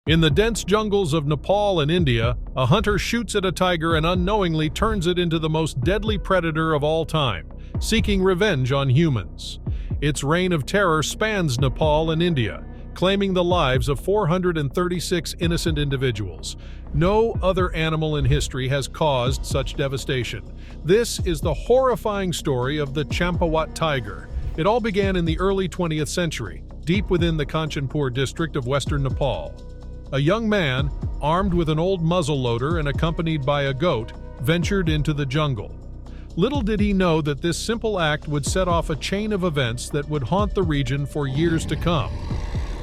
In the dense jungles of Nepal and India, a hunter shoots at a tiger and unknowingly turns it into the most deadly predator of all time, seeking revenge on humans. Its reign of terror spans Nepal and India, claiming the lives of 436 innocent individuals. No other animal in history has caused such devastation. This is the horrifying story of the Champawat tiger. It all began in the early 20th century, deep within the Kanchanpur district of western Nepal. A young man, armed with an old muzzleloader and accompanied by a goat, ventured into the jungle. Little did he know that this simple act would set off a chain of events that would haunt the region for years to come.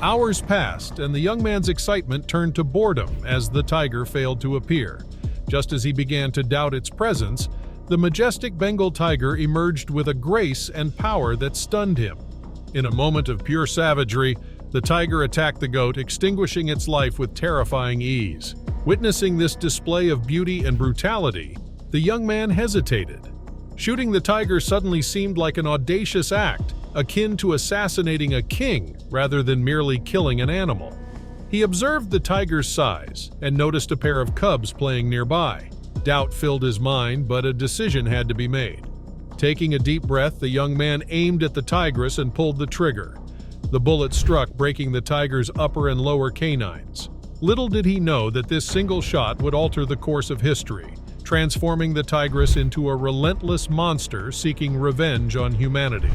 Hours passed, and the young man's excitement turned to boredom as the tiger failed to appear. Just as he began to doubt its presence, the majestic Bengal tiger emerged with a grace and power that stunned him. In a moment of pure savagery, the tiger attacked the goat, extinguishing its life with terrifying ease. Witnessing this display of beauty and brutality, the young man hesitated. Shooting the tiger suddenly seemed like an audacious act, akin to assassinating a king rather than merely killing an animal. He observed the tiger's size and noticed a pair of cubs playing nearby. Doubt filled his mind, but a decision had to be made. Taking a deep breath, the young man aimed at the tigress and pulled the trigger. The bullet struck, breaking the tiger's upper and lower canines. Little did he know that this single shot would alter the course of history, transforming the tigress into a relentless monster seeking revenge on humanity.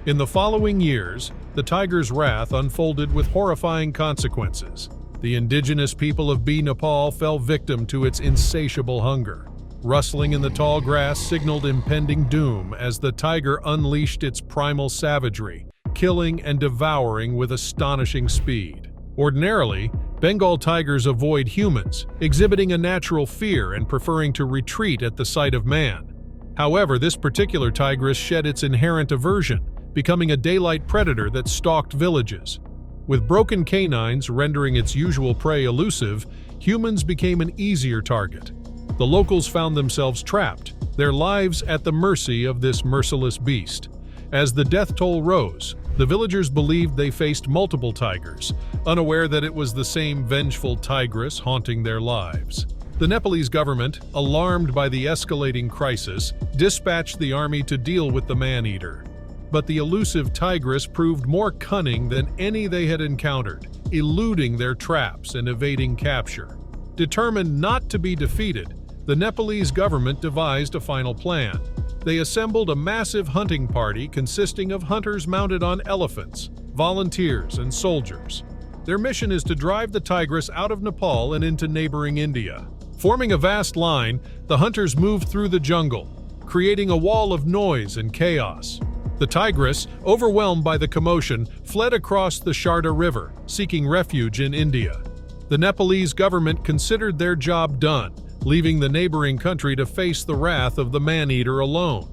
In the following years, the tiger's wrath unfolded with horrifying consequences. The indigenous people of Nepal fell victim to its insatiable hunger. Rustling in the tall grass signaled impending doom as the tiger unleashed its primal savagery, killing and devouring with astonishing speed. Ordinarily, Bengal tigers avoid humans, exhibiting a natural fear and preferring to retreat at the sight of man. However, this particular tigress shed its inherent aversion, becoming a daylight predator that stalked villages. With broken canines rendering its usual prey elusive, humans became an easier target. The locals found themselves trapped, their lives at the mercy of this merciless beast. As the death toll rose, the villagers believed they faced multiple tigers, unaware that it was the same vengeful tigress haunting their lives. The Nepalese government, alarmed by the escalating crisis, dispatched the army to deal with the man-eater. But the elusive tigress proved more cunning than any they had encountered, eluding their traps and evading capture. Determined not to be defeated, the Nepalese government devised a final plan. They assembled a massive hunting party consisting of hunters mounted on elephants, volunteers, and soldiers. Their mission is to drive the tigress out of Nepal and into neighboring India. Forming a vast line, the hunters moved through the jungle, creating a wall of noise and chaos. The tigress, overwhelmed by the commotion, fled across the Sharda River, seeking refuge in India. The Nepalese government considered their job done, leaving the neighboring country to face the wrath of the man-eater alone.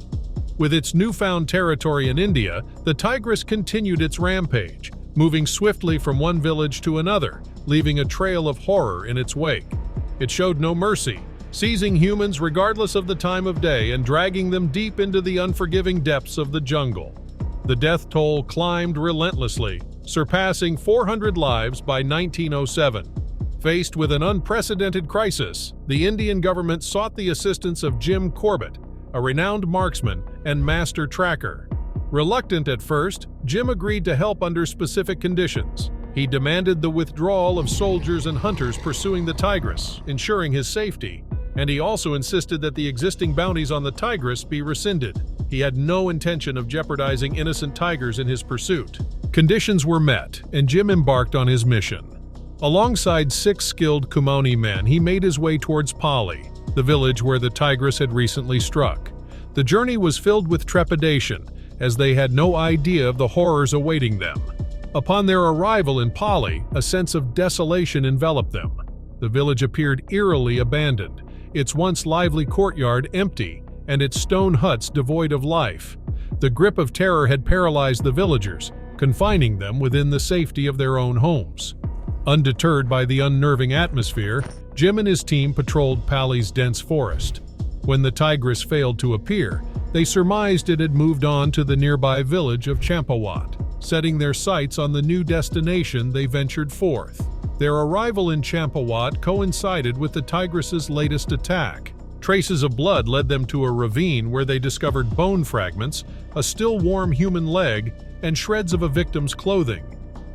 With its newfound territory in India, the tigress continued its rampage, moving swiftly from one village to another, leaving a trail of horror in its wake. It showed no mercy, seizing humans regardless of the time of day and dragging them deep into the unforgiving depths of the jungle. The death toll climbed relentlessly, surpassing 400 lives by 1907. Faced with an unprecedented crisis, the Indian government sought the assistance of Jim Corbett, a renowned marksman and master tracker. Reluctant at first, Jim agreed to help under specific conditions. He demanded the withdrawal of soldiers and hunters pursuing the tigress, ensuring his safety, and he also insisted that the existing bounties on the tigress be rescinded. He had no intention of jeopardizing innocent tigers in his pursuit. Conditions were met, and Jim embarked on his mission. Alongside 6 skilled Kumaoni men, he made his way towards Pali, the village where the tigress had recently struck. The journey was filled with trepidation, as they had no idea of the horrors awaiting them. Upon their arrival in Pali, a sense of desolation enveloped them. The village appeared eerily abandoned, its once lively courtyard empty, and its stone huts devoid of life. The grip of terror had paralyzed the villagers, confining them within the safety of their own homes. Undeterred by the unnerving atmosphere, Jim and his team patrolled Pali's dense forest. When the tigress failed to appear, they surmised it had moved on to the nearby village of Champawat. Setting their sights on the new destination, they ventured forth. Their arrival in Champawat coincided with the tigress's latest attack. Traces of blood led them to a ravine where they discovered bone fragments, a still warm human leg, and shreds of a victim's clothing.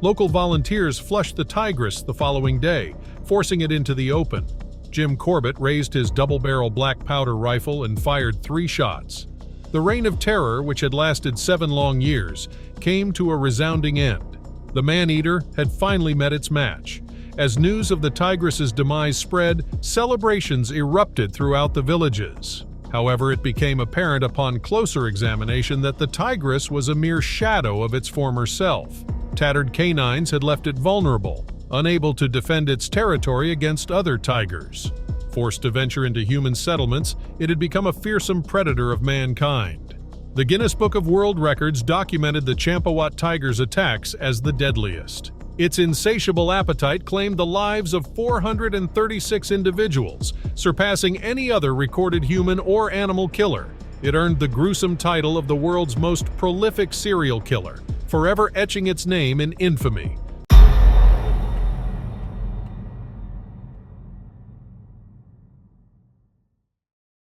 Local volunteers flushed the tigress the following day, forcing it into the open. Jim Corbett raised his double-barrel black powder rifle and fired 3 shots. The reign of terror, which had lasted 7 long years, came to a resounding end. The man-eater had finally met its match. As news of the tigress's demise spread, celebrations erupted throughout the villages. However, it became apparent upon closer examination that the tigress was a mere shadow of its former self. Tattered canines had left it vulnerable, unable to defend its territory against other tigers. Forced to venture into human settlements, it had become a fearsome predator of mankind. The Guinness Book of World Records documented the Champawat tiger's attacks as the deadliest. Its insatiable appetite claimed the lives of 436 individuals, surpassing any other recorded human or animal killer. It earned the gruesome title of the world's most prolific serial killer, forever etching its name in infamy.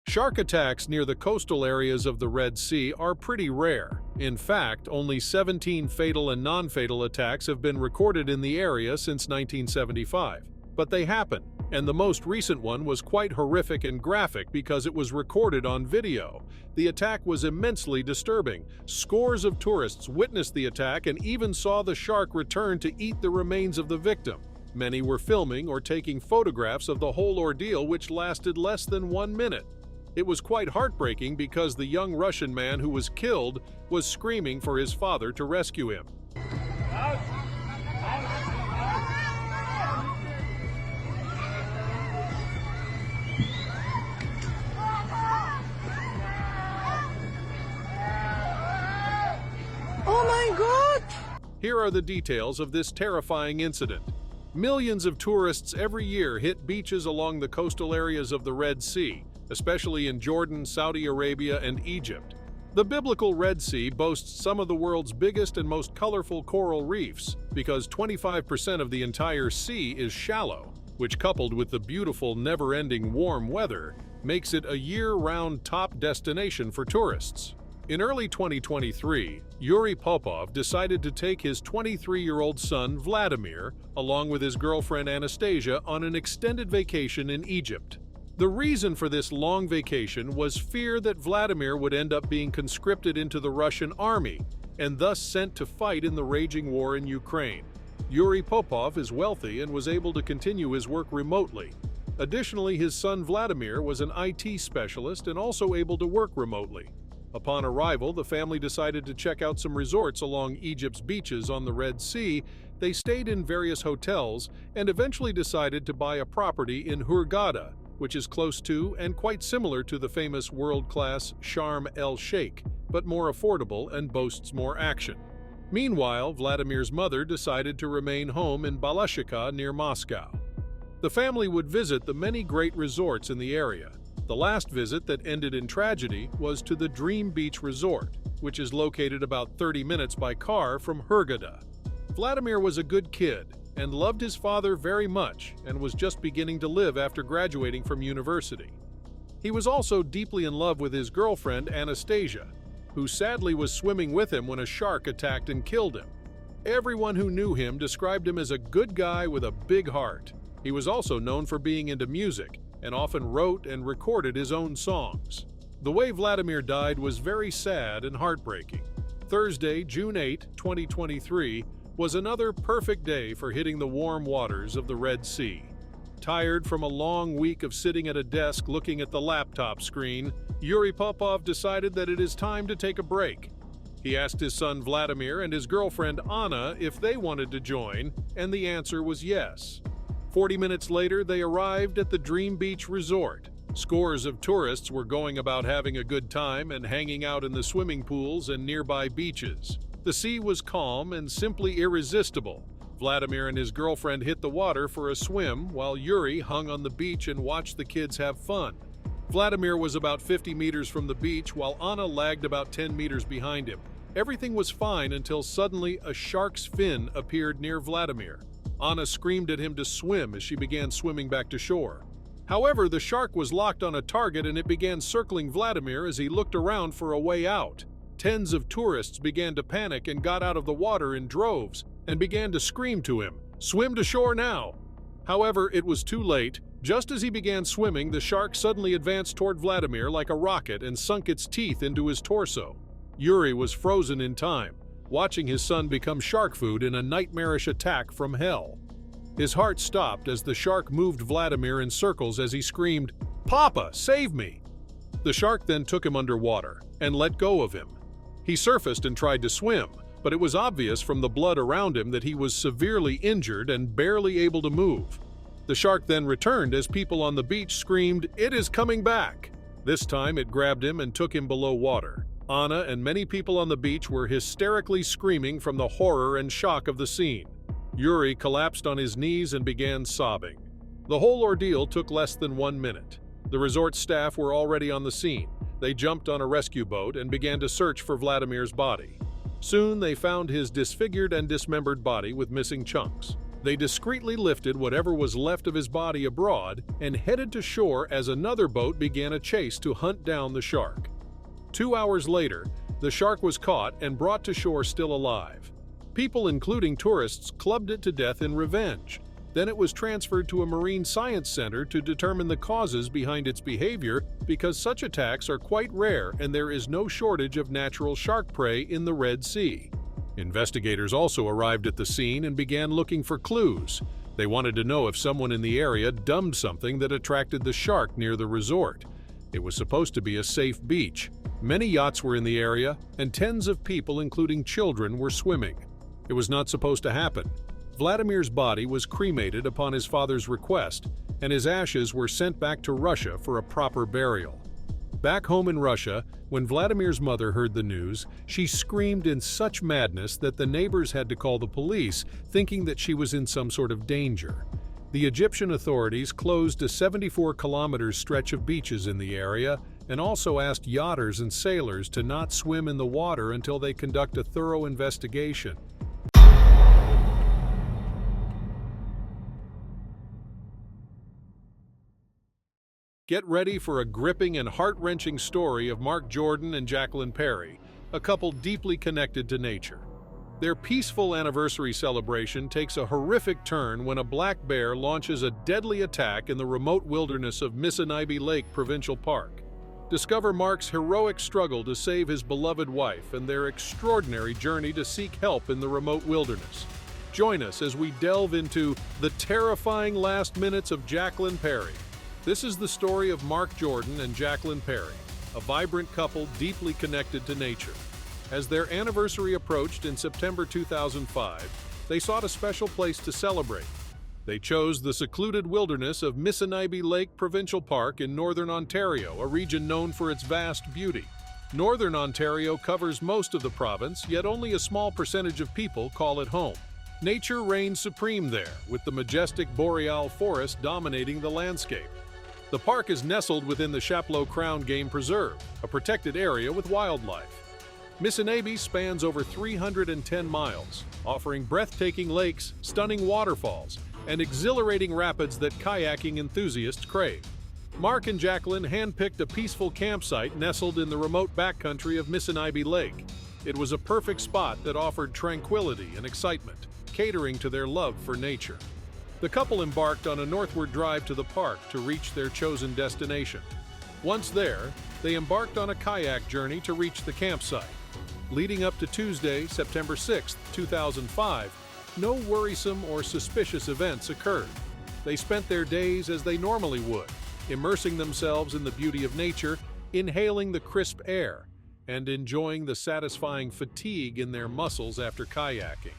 Shark attacks near the coastal areas of the Red Sea are pretty rare. In fact, only 17 fatal and non-fatal attacks have been recorded in the area since 1975. But they happen, and the most recent one was quite horrific and graphic because it was recorded on video. The attack was immensely disturbing. Scores of tourists witnessed the attack and even saw the shark return to eat the remains of the victim. Many were filming or taking photographs of the whole ordeal, which lasted less than 1 minute. It was quite heartbreaking because the young Russian man who was killed was screaming for his father to rescue him. Oh my God! Here are the details of this terrifying incident. Millions of tourists every year hit beaches along the coastal areas of the Red Sea, especially in Jordan, Saudi Arabia, and Egypt. The biblical Red Sea boasts some of the world's biggest and most colorful coral reefs because 25% of the entire sea is shallow, which, coupled with the beautiful, never-ending warm weather, makes it a year-round top destination for tourists. In early 2023, Yuri Popov decided to take his 23-year-old son, Vladimir, along with his girlfriend Anastasia on an extended vacation in Egypt. The reason for this long vacation was fear that Vladimir would end up being conscripted into the Russian army and thus sent to fight in the raging war in Ukraine. Yuri Popov is wealthy and was able to continue his work remotely. Additionally, his son Vladimir was an IT specialist and also able to work remotely. Upon arrival, the family decided to check out some resorts along Egypt's beaches on the Red Sea. They stayed in various hotels and eventually decided to buy a property in Hurghada, which is close to and quite similar to the famous world-class Sharm el-Sheikh, but more affordable and boasts more action. Meanwhile, Vladimir's mother decided to remain home in Balashikha near Moscow. The family would visit the many great resorts in the area. The last visit that ended in tragedy was to the Dream Beach Resort, which is located about 30 minutes by car from Hurghada. Vladimir was a good kid and loved his father very much and was just beginning to live after graduating from university. He was also deeply in love with his girlfriend Anastasia, who sadly was swimming with him when a shark attacked and killed him. Everyone who knew him described him as a good guy with a big heart. He was also known for being into music and often wrote and recorded his own songs. The way Vladimir died was very sad and heartbreaking. Thursday, June 8, 2023, was another perfect day for hitting the warm waters of the Red Sea. Tired from a long week of sitting at a desk looking at the laptop screen, Yuri Popov decided that it is time to take a break. He asked his son Vladimir and his girlfriend Anna if they wanted to join, and the answer was yes. 40 minutes later, they arrived at the Dream Beach Resort. Scores of tourists were going about having a good time and hanging out in the swimming pools and nearby beaches. The sea was calm and simply irresistible. Vladimir and his girlfriend hit the water for a swim while Yuri hung on the beach and watched the kids have fun. Vladimir was about 50 meters from the beach while Anna lagged about 10 meters behind him. Everything was fine until suddenly a shark's fin appeared near Vladimir. Anna screamed at him to swim as she began swimming back to shore. However, the shark was locked on a target and it began circling Vladimir as he looked around for a way out. Tens of tourists began to panic and got out of the water in droves and began to scream to him, "Swim to shore now!" However, it was too late. Just as he began swimming, the shark suddenly advanced toward Vladimir like a rocket and sunk its teeth into his torso. Yuri was frozen in time, watching his son become shark food in a nightmarish attack from hell. His heart stopped as the shark moved Vladimir in circles as he screamed, "Papa, save me!" The shark then took him underwater and let go of him. He surfaced and tried to swim, but it was obvious from the blood around him that he was severely injured and barely able to move. The shark then returned as people on the beach screamed, "It is coming back!" This time it grabbed him and took him below water. Anna and many people on the beach were hysterically screaming from the horror and shock of the scene. Yuri collapsed on his knees and began sobbing. The whole ordeal took less than 1 minute. The resort staff were already on the scene. They jumped on a rescue boat and began to search for Vladimir's body. Soon they found his disfigured and dismembered body with missing chunks. They discreetly lifted whatever was left of his body abroad and headed to shore as another boat began a chase to hunt down the shark. 2 hours later, the shark was caught and brought to shore still alive. People, including tourists, clubbed it to death in revenge. Then it was transferred to a marine science center to determine the causes behind its behavior because such attacks are quite rare and there is no shortage of natural shark prey in the Red Sea. Investigators also arrived at the scene and began looking for clues. They wanted to know if someone in the area dumped something that attracted the shark near the resort. It was supposed to be a safe beach. Many yachts were in the area, and tens of people, including children, were swimming. It was not supposed to happen. Vladimir's body was cremated upon his father's request, and his ashes were sent back to Russia for a proper burial. Back home in Russia, when Vladimir's mother heard the news, she screamed in such madness that the neighbors had to call the police, thinking that she was in some sort of danger. The Egyptian authorities closed a 74-kilometer stretch of beaches in the area and also asked yachters and sailors to not swim in the water until they conduct a thorough investigation. Get ready for a gripping and heart-wrenching story of Mark Jordan and Jacqueline Perry, a couple deeply connected to nature. Their peaceful anniversary celebration takes a horrific turn when a black bear launches a deadly attack in the remote wilderness of Missinaibi Lake Provincial Park. Discover Mark's heroic struggle to save his beloved wife and their extraordinary journey to seek help in the remote wilderness. Join us as we delve into the terrifying last minutes of Jacqueline Perry. This is the story of Mark Jordan and Jacqueline Perry, a vibrant couple deeply connected to nature. As their anniversary approached in September 2005, they sought a special place to celebrate. They chose the secluded wilderness of Missinaibi Lake Provincial Park in northern Ontario, a region known for its vast beauty. Northern Ontario covers most of the province, yet only a small percentage of people call it home. Nature reigns supreme there, with the majestic boreal forest dominating the landscape. The park is nestled within the Chapleau Crown Game Preserve, a protected area with wildlife. Missinaibi spans over 310 miles, offering breathtaking lakes, stunning waterfalls, and exhilarating rapids that kayaking enthusiasts crave. Mark and Jacqueline handpicked a peaceful campsite nestled in the remote backcountry of Missinaibi Lake. It was a perfect spot that offered tranquility and excitement, catering to their love for nature. The couple embarked on a northward drive to the park to reach their chosen destination. Once there, they embarked on a kayak journey to reach the campsite. Leading up to Tuesday, September 6, 2005, no worrisome or suspicious events occurred. They spent their days as they normally would, immersing themselves in the beauty of nature, inhaling the crisp air, and enjoying the satisfying fatigue in their muscles after kayaking.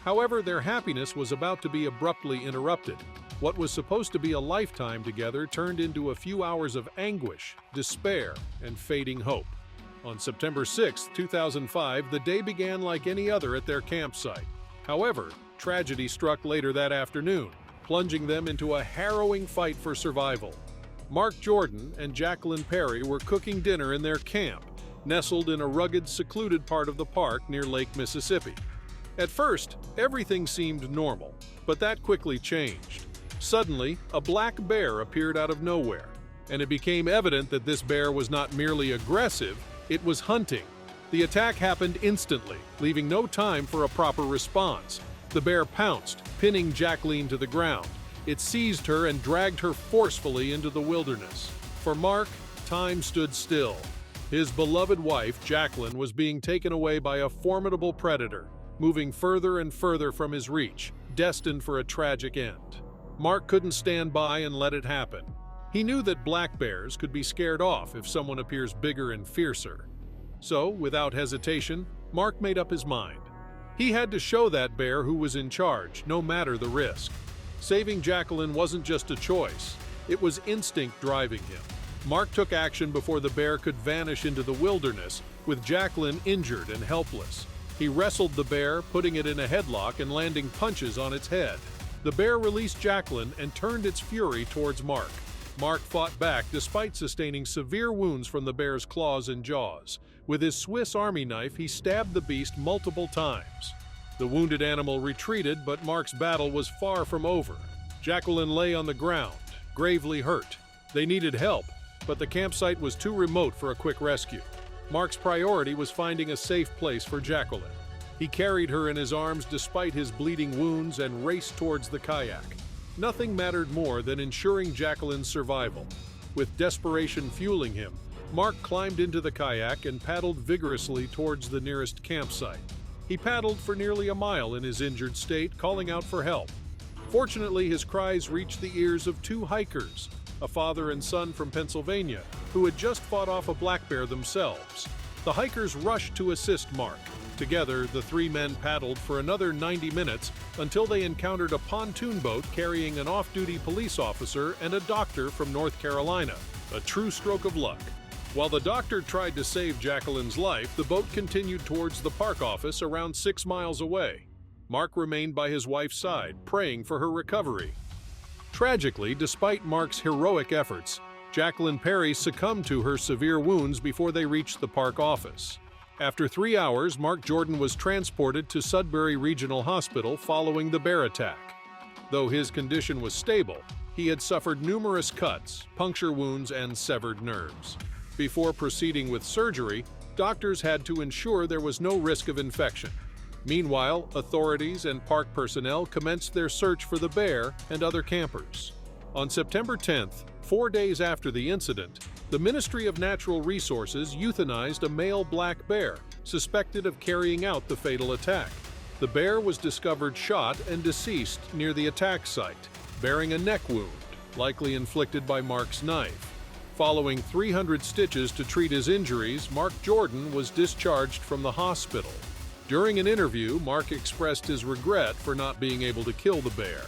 However, their happiness was about to be abruptly interrupted. What was supposed to be a lifetime together turned into a few hours of anguish, despair, and fading hope. On September 6, 2005, the day began like any other at their campsite. However, tragedy struck later that afternoon, plunging them into a harrowing fight for survival. Mark Jordan and Jacqueline Perry were cooking dinner in their camp, nestled in a rugged, secluded part of the park near Lake Mississippi. At first, everything seemed normal, but that quickly changed. Suddenly, a black bear appeared out of nowhere, and it became evident that this bear was not merely aggressive, it was hunting. The attack happened instantly, leaving no time for a proper response. The bear pounced, pinning Jacqueline to the ground. It seized her and dragged her forcefully into the wilderness. For Mark, time stood still. His beloved wife, Jacqueline, was being taken away by a formidable predator, moving further and further from his reach, destined for a tragic end. Mark couldn't stand by and let it happen. He knew that black bears could be scared off if someone appears bigger and fiercer. So, without hesitation, Mark made up his mind. He had to show that bear who was in charge, no matter the risk. Saving Jacqueline wasn't just a choice, it was instinct driving him. Mark took action before the bear could vanish into the wilderness, with Jacqueline injured and helpless. He wrestled the bear, putting it in a headlock and landing punches on its head. The bear released Jacqueline and turned its fury towards Mark. Mark fought back despite sustaining severe wounds from the bear's claws and jaws. With his Swiss Army knife, he stabbed the beast multiple times. The wounded animal retreated, but Mark's battle was far from over. Jacqueline lay on the ground, gravely hurt. They needed help, but the campsite was too remote for a quick rescue. Mark's priority was finding a safe place for Jacqueline. He carried her in his arms despite his bleeding wounds and raced towards the kayak. Nothing mattered more than ensuring Jacqueline's survival. With desperation fueling him, Mark climbed into the kayak and paddled vigorously towards the nearest campsite. He paddled for nearly a mile in his injured state, calling out for help. Fortunately, his cries reached the ears of two hikers, a father and son from Pennsylvania, who had just fought off a black bear themselves. The hikers rushed to assist Mark. Together, the three men paddled for another 90 minutes until they encountered a pontoon boat carrying an off-duty police officer and a doctor from North Carolina. A true stroke of luck. While the doctor tried to save Jacqueline's life, the boat continued towards the park office around 6 miles away. Mark remained by his wife's side, praying for her recovery. Tragically, despite Mark's heroic efforts, Jacqueline Perry succumbed to her severe wounds before they reached the park office. After 3 hours, Mark Jordan was transported to Sudbury Regional Hospital following the bear attack. Though his condition was stable, he had suffered numerous cuts, puncture wounds, and severed nerves. Before proceeding with surgery, doctors had to ensure there was no risk of infection. Meanwhile, authorities and park personnel commenced their search for the bear and other campers. On September 10th, 4 days after the incident, the Ministry of Natural Resources euthanized a male black bear, suspected of carrying out the fatal attack. The bear was discovered shot and deceased near the attack site, bearing a neck wound, likely inflicted by Mark's knife. Following 300 stitches to treat his injuries, Mark Jordan was discharged from the hospital. During an interview, Mark expressed his regret for not being able to kill the bear.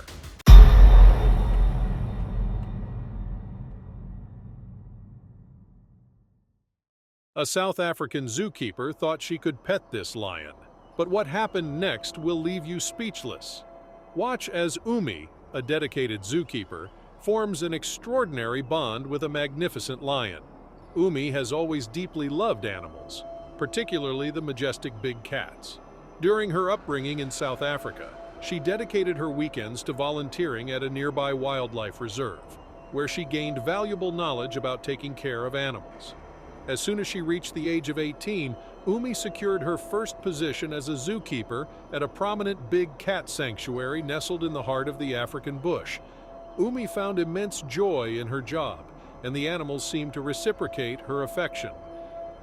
A South African zookeeper thought she could pet this lion, but what happened next will leave you speechless. Watch as Umi, a dedicated zookeeper, forms an extraordinary bond with a magnificent lion. Umi has always deeply loved animals, particularly the majestic big cats. During her upbringing in South Africa, she dedicated her weekends to volunteering at a nearby wildlife reserve, where she gained valuable knowledge about taking care of animals. As soon as she reached the age of 18, Umi secured her first position as a zookeeper at a prominent big cat sanctuary nestled in the heart of the African bush. Umi found immense joy in her job, and the animals seemed to reciprocate her affection.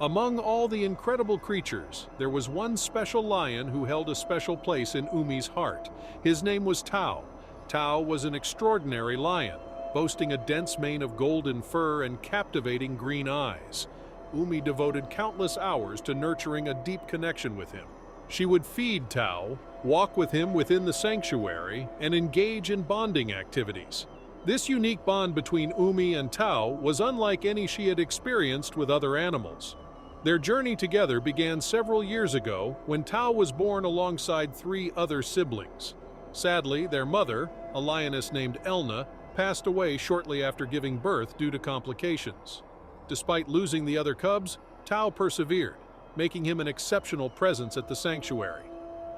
Among all the incredible creatures, there was one special lion who held a special place in Umi's heart. His name was Tao. Tao was an extraordinary lion, boasting a dense mane of golden fur and captivating green eyes. Umi devoted countless hours to nurturing a deep connection with him. She would feed Tao, walk with him within the sanctuary, and engage in bonding activities. This unique bond between Umi and Tao was unlike any she had experienced with other animals. Their journey together began several years ago when Tao was born alongside 3 other siblings. Sadly, their mother, a lioness named Elna, passed away shortly after giving birth due to complications. Despite losing the other cubs, Tao persevered, making him an exceptional presence at the sanctuary.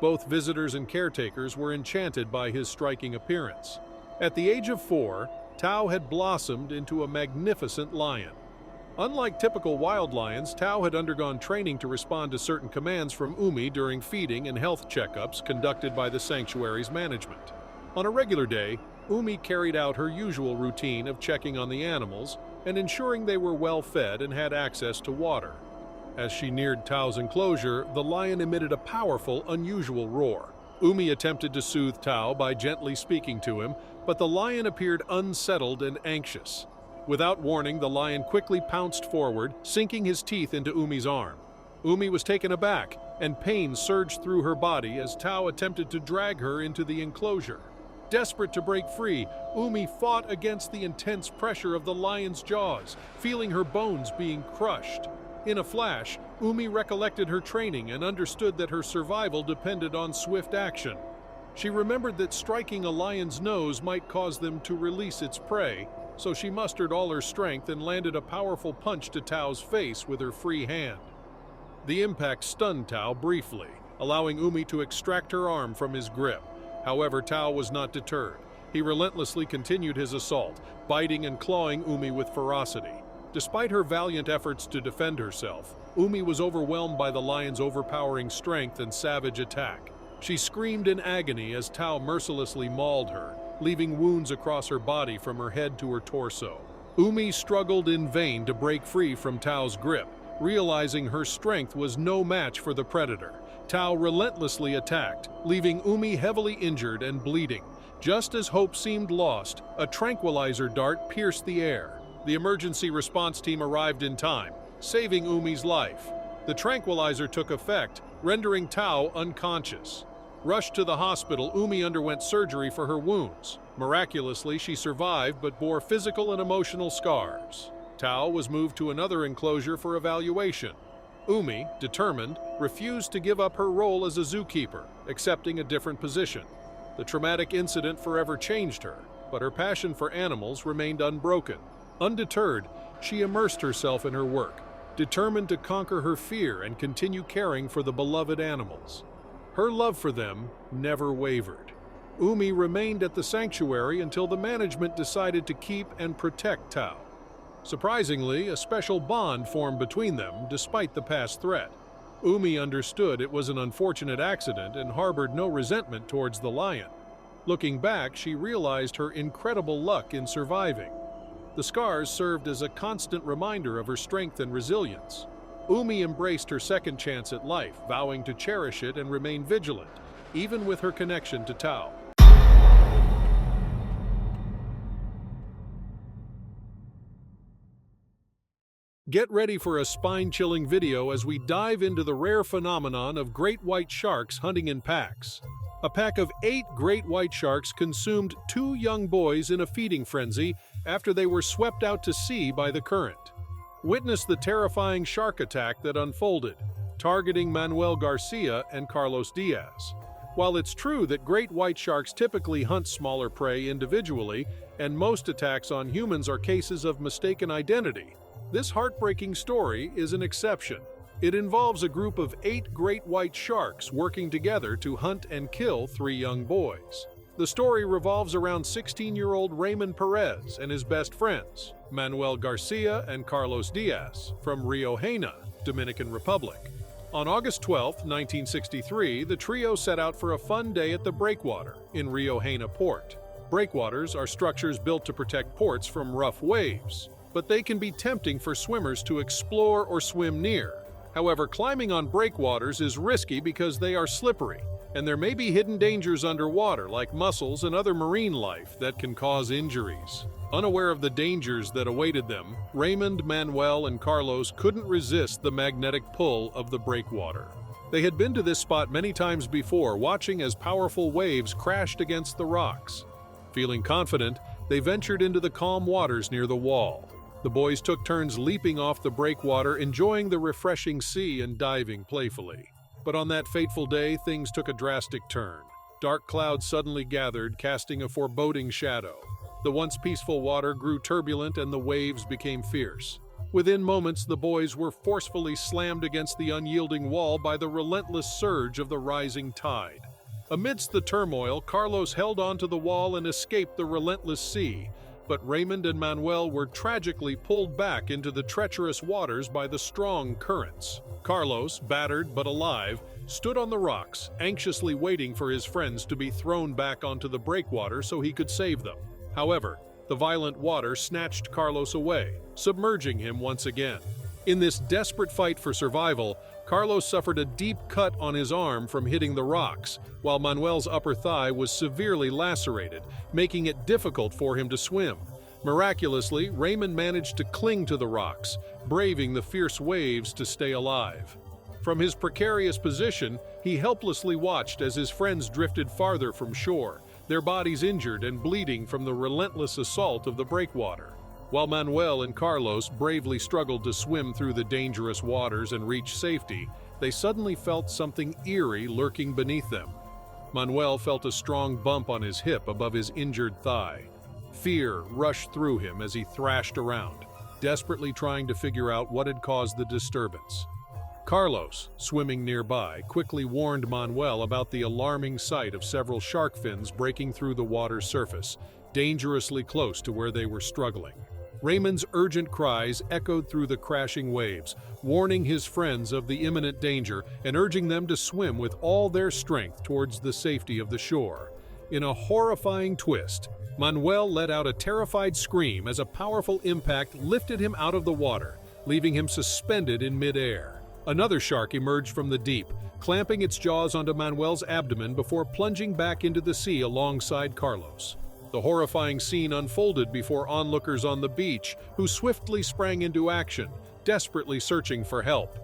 Both visitors and caretakers were enchanted by his striking appearance. At the age of 4, Tao had blossomed into a magnificent lion. Unlike typical wild lions, Tao had undergone training to respond to certain commands from Umi during feeding and health checkups conducted by the sanctuary's management. On a regular day, Umi carried out her usual routine of checking on the animals and ensuring they were well fed and had access to water. As she neared Tao's enclosure, the lion emitted a powerful, unusual roar. Umi attempted to soothe Tao by gently speaking to him, but the lion appeared unsettled and anxious. Without warning, the lion quickly pounced forward, sinking his teeth into Umi's arm. Umi was taken aback, and pain surged through her body as Tao attempted to drag her into the enclosure. Desperate to break free, Umi fought against the intense pressure of the lion's jaws, feeling her bones being crushed. In a flash, Umi recollected her training and understood that her survival depended on swift action. She remembered that striking a lion's nose might cause them to release its prey, so she mustered all her strength and landed a powerful punch to Tao's face with her free hand. The impact stunned Tao briefly, allowing Umi to extract her arm from his grip. However, Tao was not deterred. He relentlessly continued his assault, biting and clawing Umi with ferocity. Despite her valiant efforts to defend herself, Umi was overwhelmed by the lion's overpowering strength and savage attack. She screamed in agony as Tao mercilessly mauled her, leaving wounds across her body from her head to her torso. Umi struggled in vain to break free from Tao's grip, realizing her strength was no match for the predator. Tao relentlessly attacked, leaving Umi heavily injured and bleeding. Just as hope seemed lost, a tranquilizer dart pierced the air. The emergency response team arrived in time, saving Umi's life. The tranquilizer took effect, rendering Tao unconscious. Rushed to the hospital, Umi underwent surgery for her wounds. Miraculously, she survived but bore physical and emotional scars. Tao was moved to another enclosure for evaluation. Umi, determined, refused to give up her role as a zookeeper, accepting a different position. The traumatic incident forever changed her, but her passion for animals remained unbroken. Undeterred, she immersed herself in her work, determined to conquer her fear and continue caring for the beloved animals. Her love for them never wavered. Umi remained at the sanctuary until the management decided to keep and protect Tao. Surprisingly, a special bond formed between them despite the past threat. Umi understood it was an unfortunate accident and harbored no resentment towards the lion. Looking back, she realized her incredible luck in surviving. The scars served as a constant reminder of her strength and resilience. Umi embraced her second chance at life, vowing to cherish it and remain vigilant, even with her connection to Tao. Get ready for a spine-chilling video as we dive into the rare phenomenon of great white sharks hunting in packs. A pack of 8 great white sharks consumed 2 young boys in a feeding frenzy after they were swept out to sea by the current. Witness the terrifying shark attack that unfolded, targeting Manuel Garcia and Carlos Diaz. While it's true that great white sharks typically hunt smaller prey individually, and most attacks on humans are cases of mistaken identity, this heartbreaking story is an exception. It involves a group of 8 great white sharks working together to hunt and kill 3 young boys. The story revolves around 16-year-old Raymond Perez and his best friends, Manuel Garcia and Carlos Diaz, from Rio Jaina, Dominican Republic. On August 12, 1963, the trio set out for a fun day at the breakwater in Rio Jaina port. Breakwaters are structures built to protect ports from rough waves, but they can be tempting for swimmers to explore or swim near. However, climbing on breakwaters is risky because they are slippery, and there may be hidden dangers underwater like mussels and other marine life that can cause injuries. Unaware of the dangers that awaited them, Raymond, Manuel, and Carlos couldn't resist the magnetic pull of the breakwater. They had been to this spot many times before, watching as powerful waves crashed against the rocks. Feeling confident, they ventured into the calm waters near the wall. The boys took turns leaping off the breakwater, enjoying the refreshing sea and diving playfully. But on that fateful day, things took a drastic turn. Dark clouds suddenly gathered, casting a foreboding shadow. The once peaceful water grew turbulent and the waves became fierce. Within moments, the boys were forcefully slammed against the unyielding wall by the relentless surge of the rising tide. Amidst the turmoil, Carlos held onto the wall and escaped the relentless sea, but Raymond and Manuel were tragically pulled back into the treacherous waters by the strong currents. Carlos, battered but alive, stood on the rocks, anxiously waiting for his friends to be thrown back onto the breakwater so he could save them. However, the violent water snatched Carlos away, submerging him once again. In this desperate fight for survival, Carlos suffered a deep cut on his arm from hitting the rocks, while Manuel's upper thigh was severely lacerated, making it difficult for him to swim. Miraculously, Raymond managed to cling to the rocks, braving the fierce waves to stay alive. From his precarious position, he helplessly watched as his friends drifted farther from shore, their bodies injured and bleeding from the relentless assault of the breakwater. While Manuel and Carlos bravely struggled to swim through the dangerous waters and reach safety, they suddenly felt something eerie lurking beneath them. Manuel felt a strong bump on his hip above his injured thigh. Fear rushed through him as he thrashed around, desperately trying to figure out what had caused the disturbance. Carlos, swimming nearby, quickly warned Manuel about the alarming sight of several shark fins breaking through the water's surface, dangerously close to where they were struggling. Raymond's urgent cries echoed through the crashing waves, warning his friends of the imminent danger and urging them to swim with all their strength towards the safety of the shore. In a horrifying twist, Manuel let out a terrified scream as a powerful impact lifted him out of the water, leaving him suspended in midair. Another shark emerged from the deep, clamping its jaws onto Manuel's abdomen before plunging back into the sea alongside Carlos. The horrifying scene unfolded before onlookers on the beach, who swiftly sprang into action, desperately searching for help.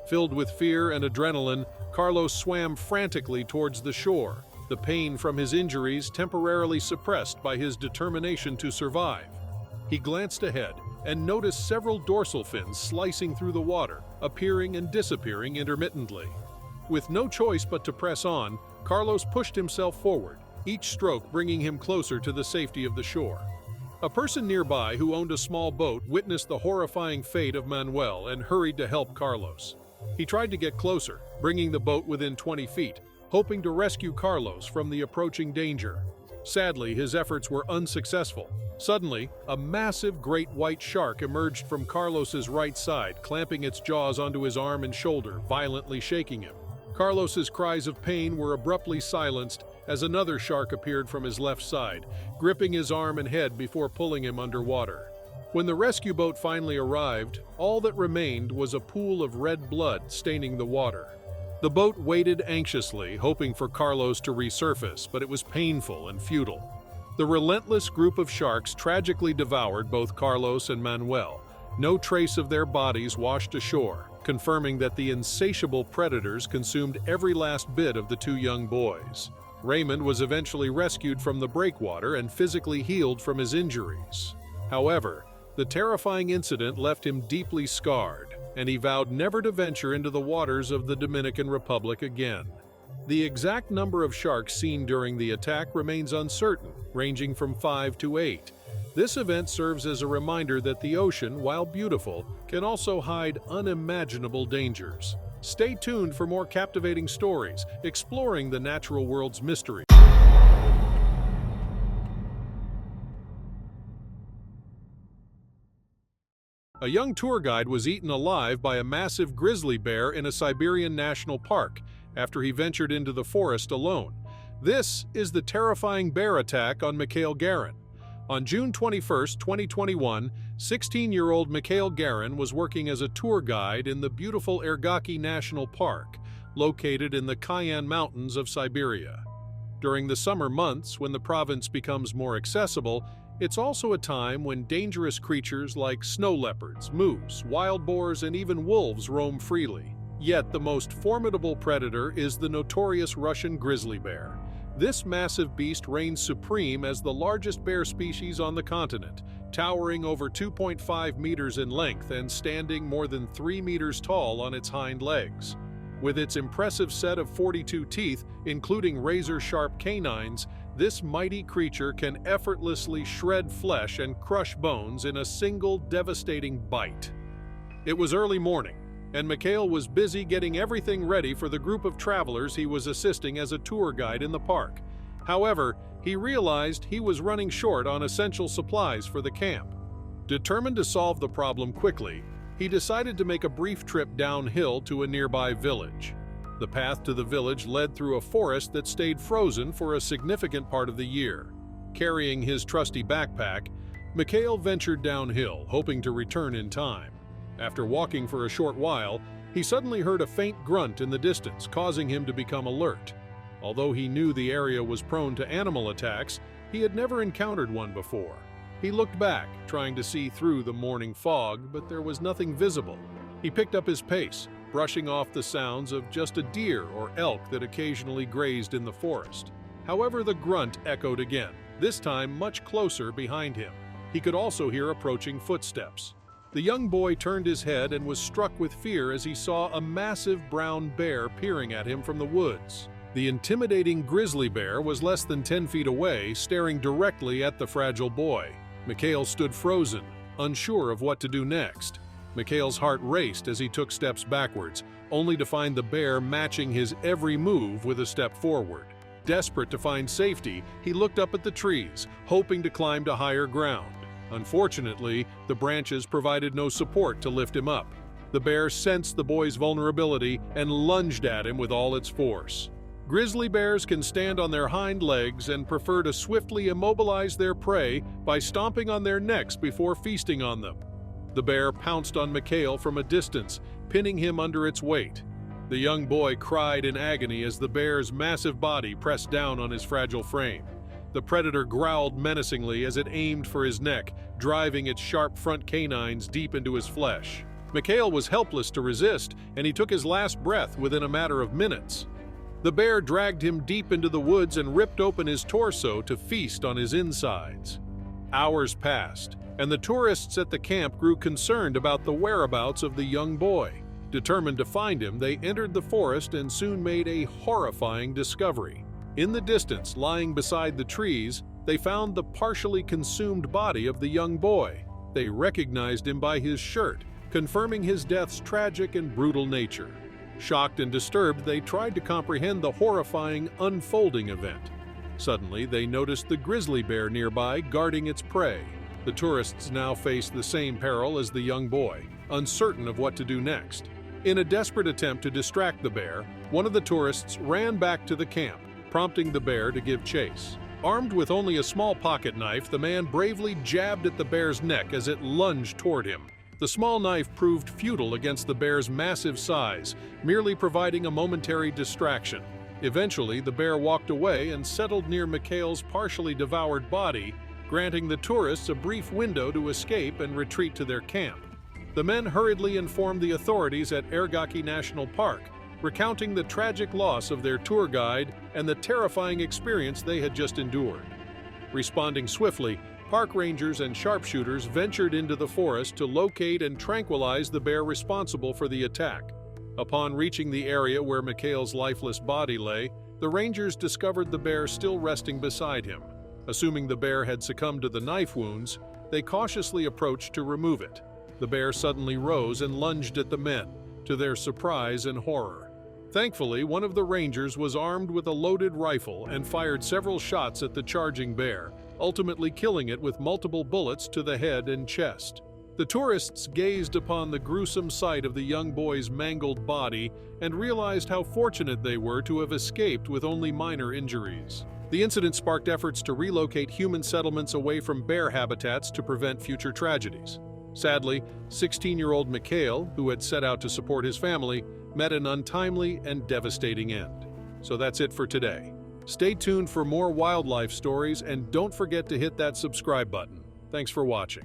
Filled with fear and adrenaline, Carlos swam frantically towards the shore, the pain from his injuries temporarily suppressed by his determination to survive. He glanced ahead and noticed several dorsal fins slicing through the water, appearing and disappearing intermittently. With no choice but to press on, Carlos pushed himself forward, each stroke bringing him closer to the safety of the shore. A person nearby who owned a small boat witnessed the horrifying fate of Manuel and hurried to help Carlos. He tried to get closer, bringing the boat within 20 feet, hoping to rescue Carlos from the approaching danger. Sadly, his efforts were unsuccessful. Suddenly, a massive great white shark emerged from Carlos's right side, clamping its jaws onto his arm and shoulder, violently shaking him. Carlos's cries of pain were abruptly silenced as another shark appeared from his left side, gripping his arm and head before pulling him underwater. When the rescue boat finally arrived, all that remained was a pool of red blood staining the water. The boat waited anxiously, hoping for Carlos to resurface, but it was painful and futile. The relentless group of sharks tragically devoured both Carlos and Manuel. No trace of their bodies washed ashore, confirming that the insatiable predators consumed every last bit of the two young boys. Raymond was eventually rescued from the breakwater and physically healed from his injuries. However, the terrifying incident left him deeply scarred, and he vowed never to venture into the waters of the Dominican Republic again. The exact number of sharks seen during the attack remains uncertain, ranging from 5 to 8. This event serves as a reminder that the ocean, while beautiful, can also hide unimaginable dangers. Stay tuned for more captivating stories, exploring the natural world's mysteries. A young tour guide was eaten alive by a massive grizzly bear in a Siberian national park after he ventured into the forest alone. This is the terrifying bear attack on Mikhail Garin. On June 21, 2021, 16-year-old Mikhail Garin was working as a tour guide in the beautiful Ergaki National Park, located in the Kayan Mountains of Siberia. During the summer months, when the province becomes more accessible, it's also a time when dangerous creatures like snow leopards, moose, wild boars, and even wolves roam freely. Yet the most formidable predator is the notorious Russian grizzly bear. This massive beast reigns supreme as the largest bear species on the continent, towering over 2.5 meters in length and standing more than 3 meters tall on its hind legs. With its impressive set of 42 teeth, including razor-sharp canines, this mighty creature can effortlessly shred flesh and crush bones in a single devastating bite. It was early morning, and Mikhail was busy getting everything ready for the group of travelers he was assisting as a tour guide in the park. However, he realized he was running short on essential supplies for the camp. Determined to solve the problem quickly, he decided to make a brief trip downhill to a nearby village. The path to the village led through a forest that stayed frozen for a significant part of the year. Carrying his trusty backpack, Mikhail ventured downhill, hoping to return in time. After walking for a short while, he suddenly heard a faint grunt in the distance, causing him to become alert. Although he knew the area was prone to animal attacks, he had never encountered one before. He looked back, trying to see through the morning fog, but there was nothing visible. He picked up his pace, brushing off the sounds of just a deer or elk that occasionally grazed in the forest. However, the grunt echoed again, this time much closer behind him. He could also hear approaching footsteps. The young boy turned his head and was struck with fear as he saw a massive brown bear peering at him from the woods. The intimidating grizzly bear was less than 10 feet away, staring directly at the fragile boy. Mikhail stood frozen, unsure of what to do next. Mikhail's heart raced as he took steps backwards, only to find the bear matching his every move with a step forward. Desperate to find safety, he looked up at the trees, hoping to climb to higher ground. Unfortunately, the branches provided no support to lift him up. The bear sensed the boy's vulnerability and lunged at him with all its force. Grizzly bears can stand on their hind legs and prefer to swiftly immobilize their prey by stomping on their necks before feasting on them. The bear pounced on Mikhail from a distance, pinning him under its weight. The young boy cried in agony as the bear's massive body pressed down on his fragile frame. The predator growled menacingly as it aimed for his neck, driving its sharp front canines deep into his flesh. Mikhail was helpless to resist, and he took his last breath within a matter of minutes. The bear dragged him deep into the woods and ripped open his torso to feast on his insides. Hours passed, and the tourists at the camp grew concerned about the whereabouts of the young boy. Determined to find him, they entered the forest and soon made a horrifying discovery. In the distance, lying beside the trees, they found the partially consumed body of the young boy. They recognized him by his shirt, confirming his death's tragic and brutal nature. Shocked and disturbed, they tried to comprehend the horrifying, unfolding event. Suddenly, they noticed the grizzly bear nearby, guarding its prey. The tourists now faced the same peril as the young boy, uncertain of what to do next. In a desperate attempt to distract the bear, one of the tourists ran back to the camp, prompting the bear to give chase. Armed with only a small pocket knife, the man bravely jabbed at the bear's neck as it lunged toward him. The small knife proved futile against the bear's massive size, merely providing a momentary distraction. Eventually, the bear walked away and settled near Mikhail's partially devoured body, granting the tourists a brief window to escape and retreat to their camp. The men hurriedly informed the authorities at Ergaki National Park, recounting the tragic loss of their tour guide and the terrifying experience they had just endured. Responding swiftly, park rangers and sharpshooters ventured into the forest to locate and tranquilize the bear responsible for the attack. Upon reaching the area where Mikhail's lifeless body lay, the rangers discovered the bear still resting beside him. Assuming the bear had succumbed to the knife wounds, they cautiously approached to remove it. The bear suddenly rose and lunged at the men, to their surprise and horror. Thankfully, one of the rangers was armed with a loaded rifle and fired several shots at the charging bear, ultimately killing it with multiple bullets to the head and chest. The tourists gazed upon the gruesome sight of the young boy's mangled body and realized how fortunate they were to have escaped with only minor injuries. The incident sparked efforts to relocate human settlements away from bear habitats to prevent future tragedies. Sadly, 16-year-old Mikhail, who had set out to support his family, met an untimely and devastating end. So that's it for today. Stay tuned for more wildlife stories and don't forget to hit that subscribe button. Thanks for watching.